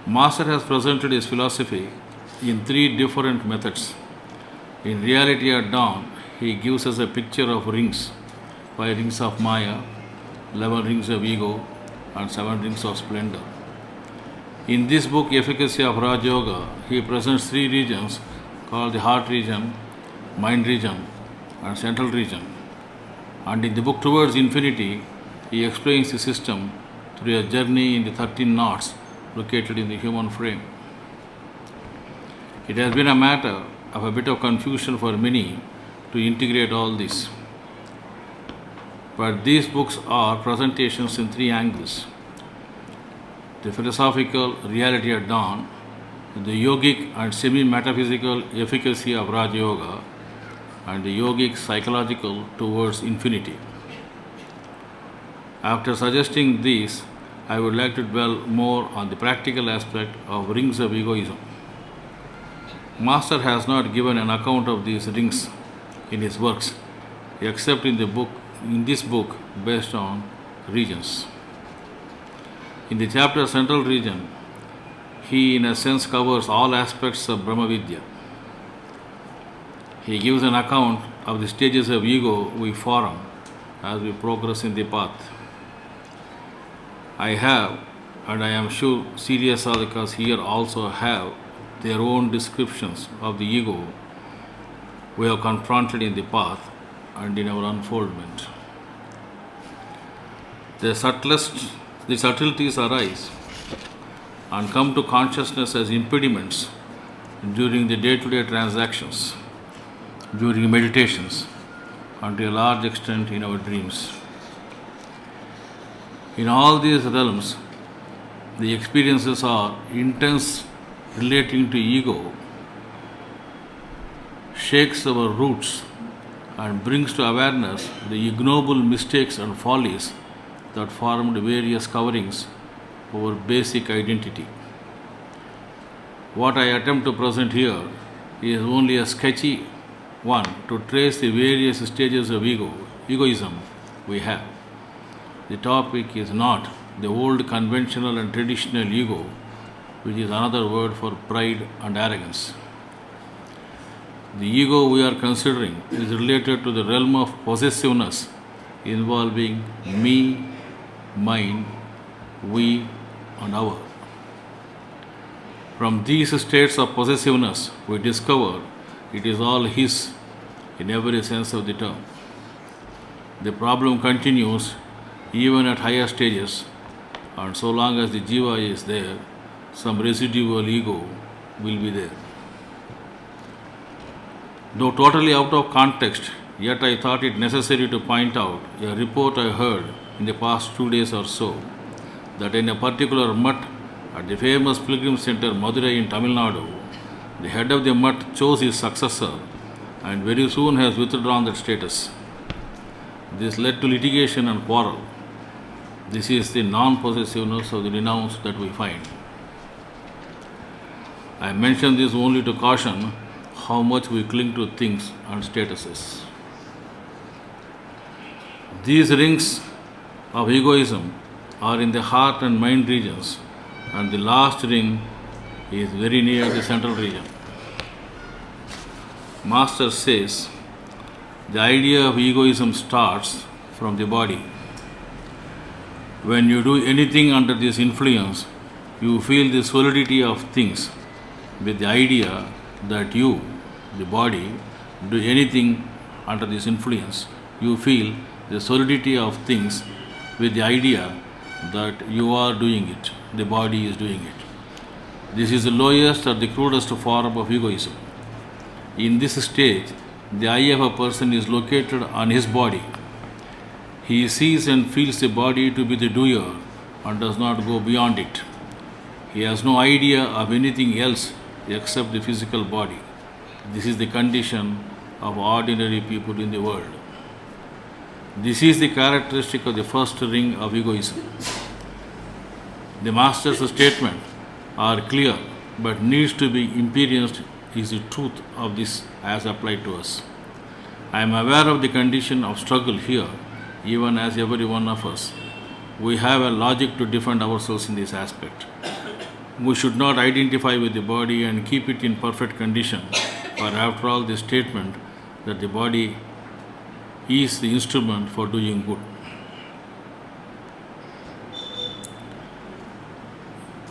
Master has presented his philosophy in three different methods. In Reality at Dawn, he gives us a picture of rings, 5 rings of Maya, 11 rings of ego, and 7 rings of splendor. In this book, Efficacy of Rajayoga, he presents 3 regions called the heart region, mind region, and central region. And in the book Towards Infinity, he explains the system through a journey in the 13 knots located in the human frame. It has been a matter of a bit of confusion for many to integrate all this. But these books are presentations in 3 angles: the philosophical Reality at Dawn, the yogic and semi-metaphysical Efficacy of Rajayoga, and the yogic psychological Towards Infinity. After suggesting these, I would like to dwell more on the practical aspect of Rings of Egoism. Master has not given an account of these rings in his works, except in this book based on regions. In the chapter Central Region, he in a sense covers all aspects of Brahma Vidya. He gives an account of the stages of ego we form as we progress in the path. I have, and I am sure serious sadhakas here also have, their own descriptions of the ego we have confronted in the path and in our unfoldment. The subtleties arise and come to consciousness as impediments during the day-to-day transactions, during meditations, and to a large extent in our dreams. In all these realms, the experiences are intense relating to ego, shakes our roots and brings to awareness the ignoble mistakes and follies that formed various coverings over basic identity. What I attempt to present here is only a sketchy one to trace the various stages of egoism we have. The topic is not the old conventional and traditional ego, which is another word for pride and arrogance. The ego we are considering is related to the realm of possessiveness involving me, mine, we, and our. From these states of possessiveness, we discover it is all his in every sense of the term. The problem continues even at higher stages, and so long as the Jiva is there, some residual ego will be there. Though totally out of context, yet I thought it necessary to point out a report I heard in the past 2 days or so, that in a particular mutt at the famous pilgrim center Madurai in Tamil Nadu, the head of the mutt chose his successor and very soon has withdrawn that status. This led to litigation and quarrel. This is the non-possessiveness of the renounced that we find. I mention this only to caution how much we cling to things and statuses. These rings of egoism are in the heart and mind regions, and the last ring is very near the central region. Master says the idea of egoism starts from the body. When you do anything under this influence, you feel the solidity of things with the idea that you, the body, do anything under this influence. You feel the solidity of things with the idea that you are doing it, the body is doing it. This is the lowest or the crudest form of egoism. In this stage, the I of a person is located on his body. He sees and feels the body to be the doer and does not go beyond it. He has no idea of anything else except the physical body. This is the condition of ordinary people in the world. This is the characteristic of the first ring of egoism. The Master's statement are clear but needs to be experienced is the truth of this as applied to us. I am aware of the condition of struggle here, even as every one of us. We have a logic to defend ourselves in this aspect. We should not identify with the body and keep it in perfect condition, for after all, the statement that the body is the instrument for doing good.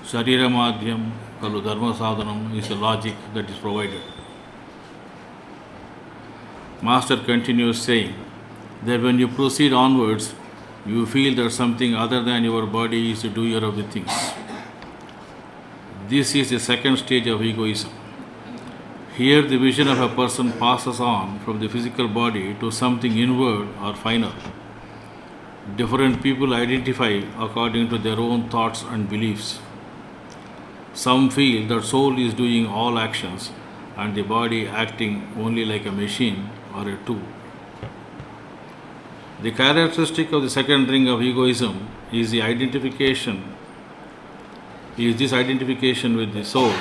Sharira madhyam kalu dharma sadhanam is the logic that is provided. Master continues saying that when you proceed onwards, you feel that something other than your body is the doer of the things. This is the second stage of egoism. Here the vision of a person passes on from the physical body to something inward or final. Different people identify according to their own thoughts and beliefs. Some feel that soul is doing all actions and the body acting only like a machine or a tool. The characteristic of the second ring of egoism is this identification with the soul,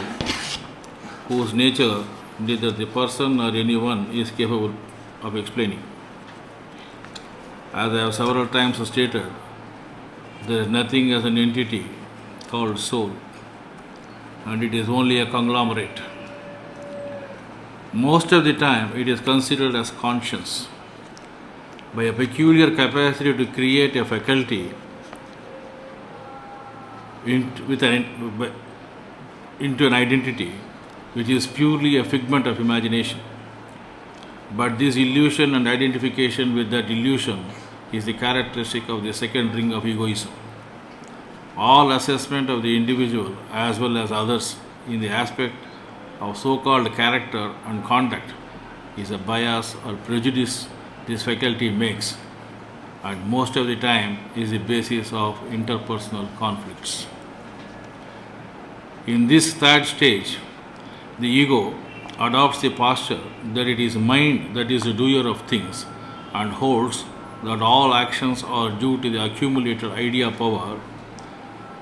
whose nature neither the person nor anyone is capable of explaining. As I have several times stated, there is nothing as an entity called soul, and it is only a conglomerate. Most of the time, it is considered as conscience, by a peculiar capacity to create a faculty into an identity which is purely a figment of imagination. But this illusion and identification with that illusion is the characteristic of the second ring of egoism. All assessment of the individual as well as others in the aspect of so-called character and conduct is a bias or prejudice this faculty makes, and most of the time is the basis of interpersonal conflicts. In this third stage, the ego adopts the posture that it is mind that is the doer of things and holds that all actions are due to the accumulated idea power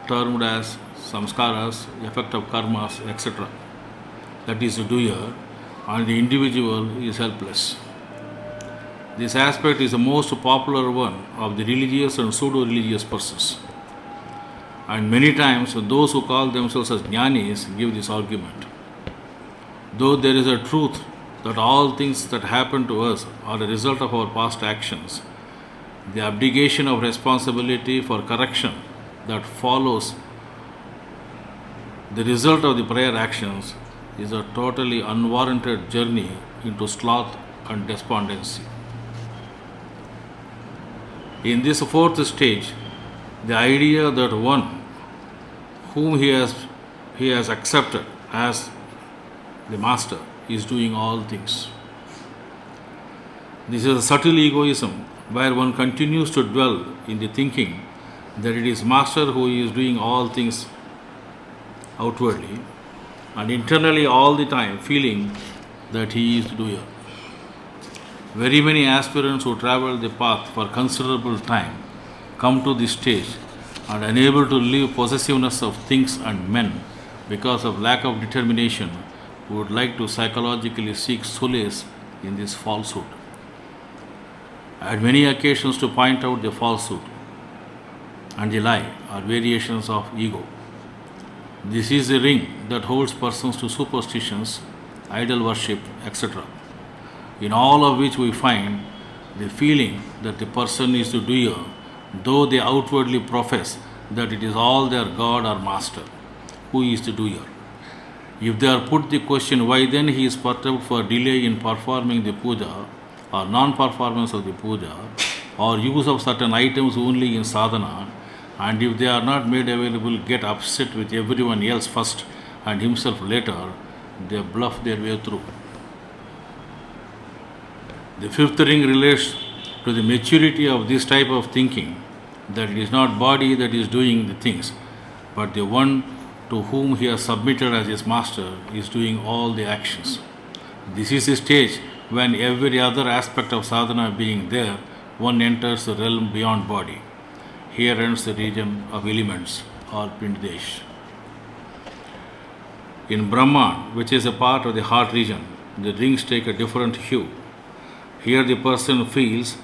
termed as samskaras, effect of karmas, etc. That is the doer, and the individual is helpless. This aspect is the most popular one of the religious and pseudo-religious persons. And many times those who call themselves as jnanis give this argument. Though there is a truth that all things that happen to us are a result of our past actions, the abdication of responsibility for correction that follows the result of the prior actions is a totally unwarranted journey into sloth and despondency. In this fourth stage, the idea that one whom he has accepted as the master is doing all things. This is a subtle egoism where one continues to dwell in the thinking that it is master who is doing all things outwardly and internally all the time feeling that he is the doer. Very many aspirants who travel the path for considerable time come to this stage and unable to leave possessiveness of things and men because of lack of determination would like to psychologically seek solace in this falsehood. I had many occasions to point out the falsehood and the lie are variations of ego. This is the ring that holds persons to superstitions, idol worship, etc., in all of which we find the feeling that the person is the doer, though they outwardly profess that it is all their God or master who is the doer. If they are put the question why then he is perturbed for delay in performing the puja or non-performance of the puja or use of certain items only in sadhana, and if they are not made available get upset with everyone else first and himself later, they bluff their way through. The fifth ring relates to the maturity of this type of thinking, that it is not body that is doing the things, but the one to whom he has submitted as his master is doing all the actions. This is the stage when every other aspect of sadhana being there, one enters the realm beyond body. Here ends the region of elements or Pindadesh. In Brahman, which is a part of the heart region, the rings take a different hue. Here the person feels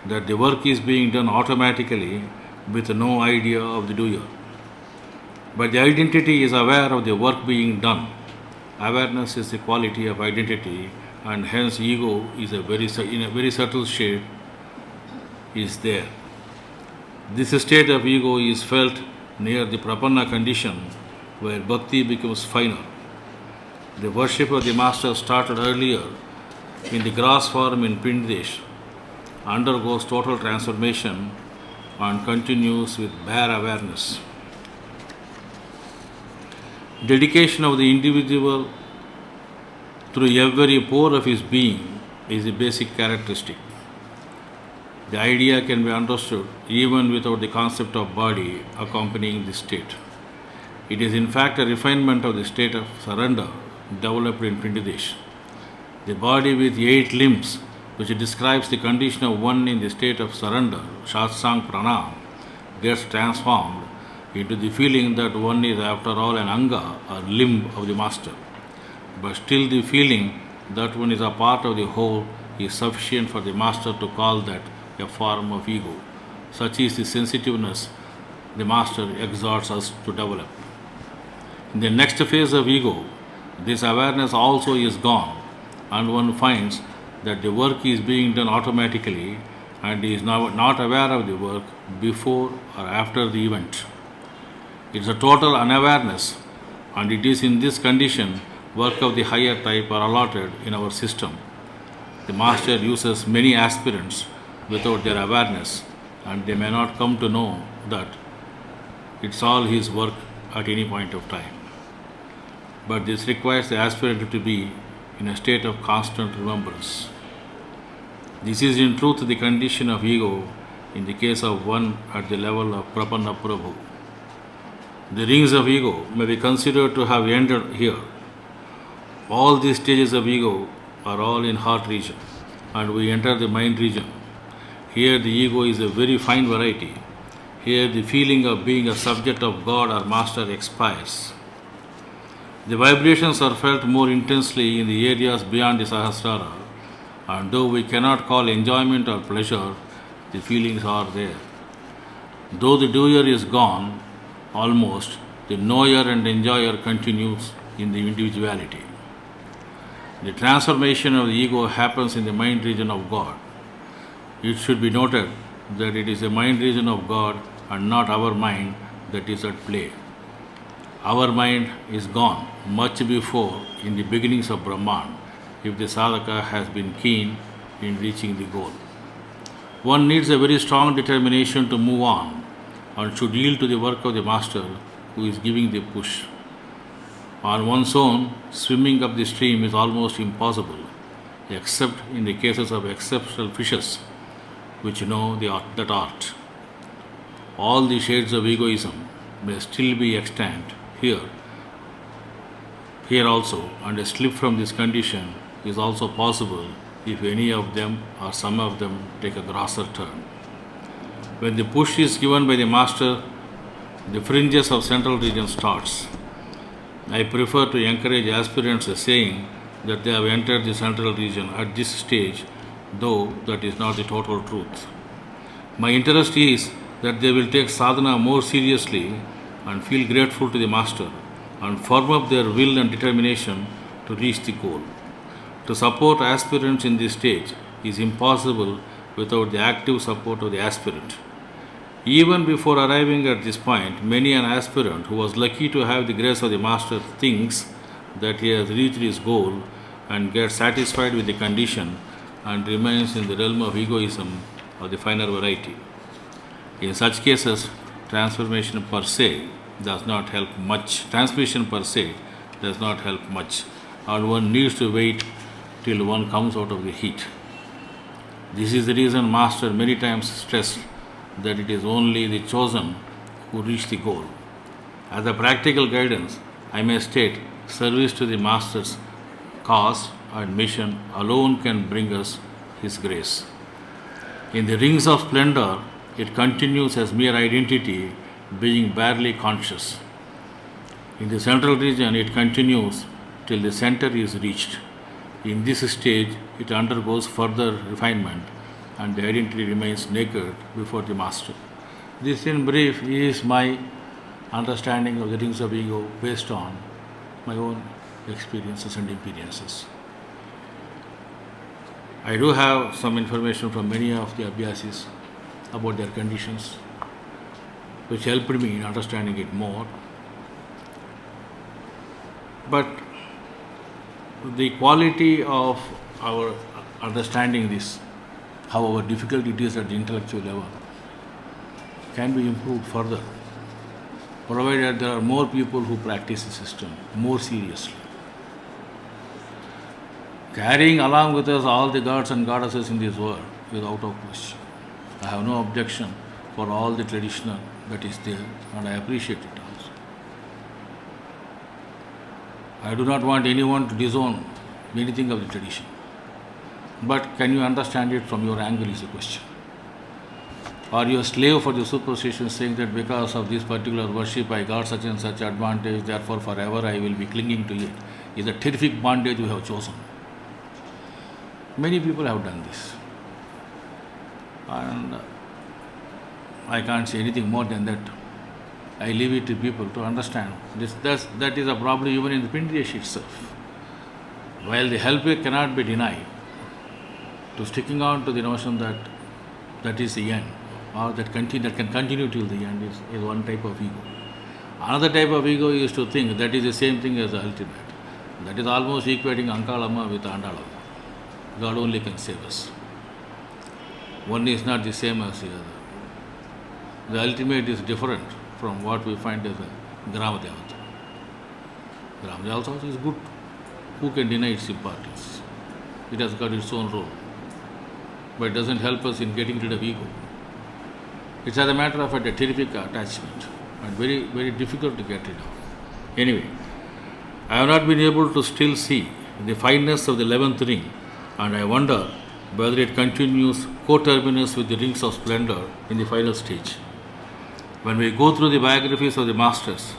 that the work is being done automatically with no idea of the doer. But the identity is aware of the work being done. Awareness is the quality of identity, and hence ego is in a very subtle shade is there. This state of ego is felt near the prapanna condition, where bhakti becomes finer. The worship of the master started earlier in the grass form in Pindesh, undergoes total transformation and continues with bare awareness. Dedication of the individual through every pore of his being is the basic characteristic. The idea can be understood even without the concept of body accompanying this state. It is in fact a refinement of the state of surrender developed in Pindidesh. The body with 8 limbs, which describes the condition of one in the state of surrender, Shatsang Pranam, gets transformed into the feeling that one is after all an anga or limb of the master. But still the feeling that one is a part of the whole is sufficient for the master to call that a form of ego. Such is the sensitiveness the master exhorts us to develop. In the next phase of ego, this awareness also is gone, and one finds that the work is being done automatically and is now not aware of the work before or after the event. It is a total unawareness, and it is in this condition work of the higher type are allotted in our system. The master uses many aspirants without their awareness, and they may not come to know that it's all his work at any point of time. But this requires the aspirant to be in a state of constant remembrance. This is in truth the condition of ego in the case of one at the level of Prapanna Prabhu. The rings of ego may be considered to have ended here. All these stages of ego are all in heart region, and we enter the mind region. Here the ego is a very fine variety. Here the feeling of being a subject of God or master expires. The vibrations are felt more intensely in the areas beyond the Sahasrara, and though we cannot call enjoyment or pleasure, the feelings are there. Though the doer is gone, almost, the knower and enjoyer continues in the individuality. The transformation of the ego happens in the mind region of God. It should be noted that it is the mind region of God and not our mind that is at play. Our mind is gone much before in the beginnings of Brahman if the sadhaka has been keen in reaching the goal. One needs a very strong determination to move on and should yield to the work of the master who is giving the push. On one's own, swimming up the stream is almost impossible, except in the cases of exceptional fishes which know that art. All the shades of egoism may still be extant here also, and a slip from this condition is also possible if any of them or some of them take a grosser turn. When the push is given by the master, the fringes of central region starts. I prefer to encourage aspirants saying that they have entered the central region at this stage, though that is not the total truth. My interest is that they will take sadhana more seriously and feel grateful to the master and firm up their will and determination to reach the goal. To support aspirants in this stage is impossible without the active support of the aspirant. Even before arriving at this point, many an aspirant who was lucky to have the grace of the master thinks that he has reached his goal and gets satisfied with the condition and remains in the realm of egoism of the finer variety. In such cases, transformation per se does not help much. Transmission per se does not help much, and one needs to wait till one comes out of the heat. This is the reason Master many times stressed that it is only the chosen who reach the goal. As a practical guidance, I may state service to the Master's cause and mission alone can bring us His grace. In the rings of splendour, it continues as mere identity, being barely conscious. In the central region, it continues till the center is reached. In this stage, it undergoes further refinement and the identity remains naked before the master. This, in brief, is my understanding of the rings of ego based on my own experiences and experiences. I do have some information from many of the Abhyasis about their conditions, which helped me in understanding it more. But the quality of our understanding this, however difficult it is at the intellectual level, can be improved further, provided there are more people who practice the system more seriously. Carrying along with us all the gods and goddesses in this world is out of question. I have no objection for all the traditional that is there, and I appreciate it also. I do not want anyone to disown anything of the tradition. But can you understand it from your angle is the question. Are you a slave for the superstition, saying that because of this particular worship I got such and such advantage, therefore forever I will be clinging to it? Is a terrific bondage you have chosen. Many people have done this. And I can't say anything more than that. I leave it to people to understand. That is a problem even in the Pindiyesh itself. While the help cannot be denied, to sticking on to the notion that that is the end, or that can continue till the end is one type of ego. Another type of ego is to think that is the same thing as the ultimate. That is almost equating Ankalamma with Andalamma. God only can save us. One is not the same as the other. The ultimate is different from what we find as a Grama Devata. Grama Devata also is good. Who can deny its importance? It has got its own role. But it doesn't help us in getting rid of ego. It's as a matter of fact a terrific attachment and very, very difficult to get rid of. Anyway, I have not been able to still see the fineness of the 11th ring, and I wonder whether it continues coterminous with the rings of splendour in the final stage. When we go through the biographies of the masters,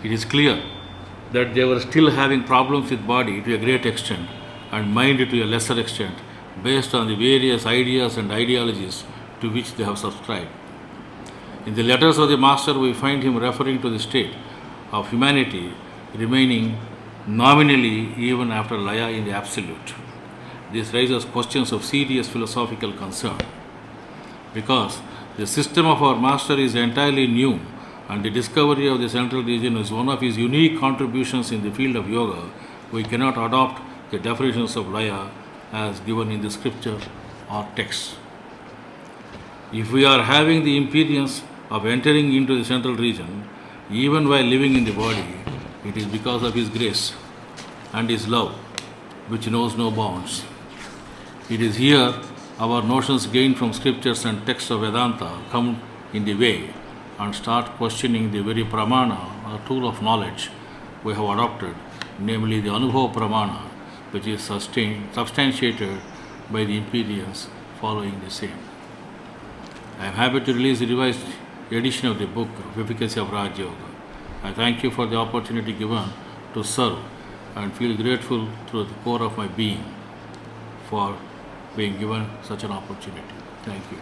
it is clear that they were still having problems with body to a great extent and mind to a lesser extent, based on the various ideas and ideologies to which they have subscribed. In the letters of the Master, we find him referring to the state of humanity remaining nominally even after Laya in the Absolute. This raises questions of serious philosophical concern, because the system of our Master is entirely new, and the discovery of the central region is one of his unique contributions in the field of yoga. We cannot adopt the definitions of Laya as given in the scripture or text. If we are having the impediments of entering into the central region, even while living in the body, it is because of His grace and His love, which knows no bounds. It is here our notions gained from scriptures and texts of Vedanta come in the way and start questioning the very pramana or tool of knowledge we have adopted, namely the Anubhava pramana, which is substantiated by the impediments following the same. I am happy to release the revised edition of the book of Efficacy of Rajayoga. I thank you for the opportunity given to serve and feel grateful through the core of my being for being given such an opportunity. Thank you.